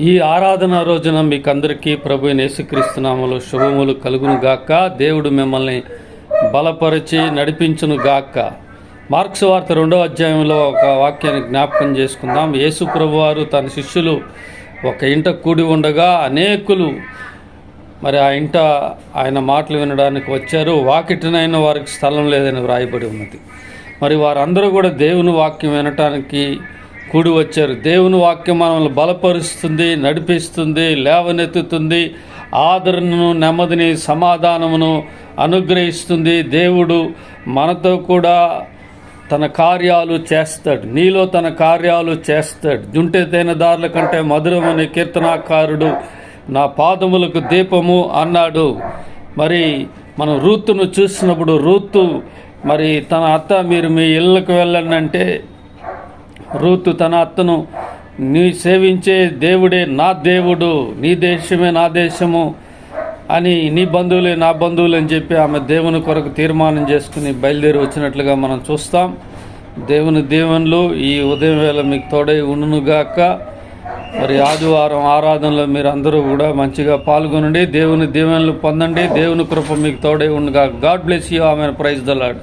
ఈ ఆరాధన రోజున మీకు అందరికీ ప్రభు యేసుక్రీస్తు నామములో శుభములు కలుగును గాక. దేవుడు మిమ్మల్ని బలపరిచి నడిపించును గాక. మార్క్స్ వార్త 2వ అధ్యాయంలో ఒక వాక్యాన్ని జ్ఞాపకం చేసుకుందాం. యేసు ప్రభు వారు తన శిష్యులు ఒక ఇంట కూడి ఉండగా అనేకులు మరి ఆ ఇంట ఆయన మాటలు వినడానికి వచ్చారు. వాకిటినైనా వారికి స్థలం లేదని వ్రాయబడి ఉన్నది. మరి వారందరూ కూడా దేవుని వాక్యం వినటానికి కూడి వచ్చారు. దేవుని వాక్యం మనల్ని బలపరుస్తుంది, నడిపిస్తుంది, లేవనెత్తుతుంది, ఆదరణను, నెమ్మదిని, సమాధానమును అనుగ్రహిస్తుంది. దేవుడు మనతో కూడా తన కార్యాలు చేస్తాడు, నీలో తన కార్యాలు చేస్తాడు. జుంటె తేనెదారుల కంటే మధురమని కీర్తనాకారుడు నా పాదములకు దీపము అన్నాడు. మరి మనం రూతును చూసినప్పుడు రూతు మరి తన అత్త మీరు మీ ఇళ్ళకు వెళ్ళండి అంటే రూతు తన అత్తను నీ సేవించే దేవుడే నా దేవుడు, నీ దేశమే నా దేశము అని, నీ బంధువులే నా బంధువులు అని చెప్పి ఆమె దేవుని కొరకు తీర్మానం చేసుకుని బయలుదేరి వచ్చినట్లుగా మనం చూస్తాం. దేవుని దీవెనలు ఈ ఉదయం వేళ మీకు తోడై ఉండునుగాక. మరి ఆదివారం ఆరాధనలో మీరు అందరూ కూడా మంచిగా పాల్గొనండి, దేవుని దీవెనలు పొందండి. దేవుని కృప మీకు తోడై ఉండుగాక. God bless you. ఆమె ప్రైజ్ ద లార్డ్.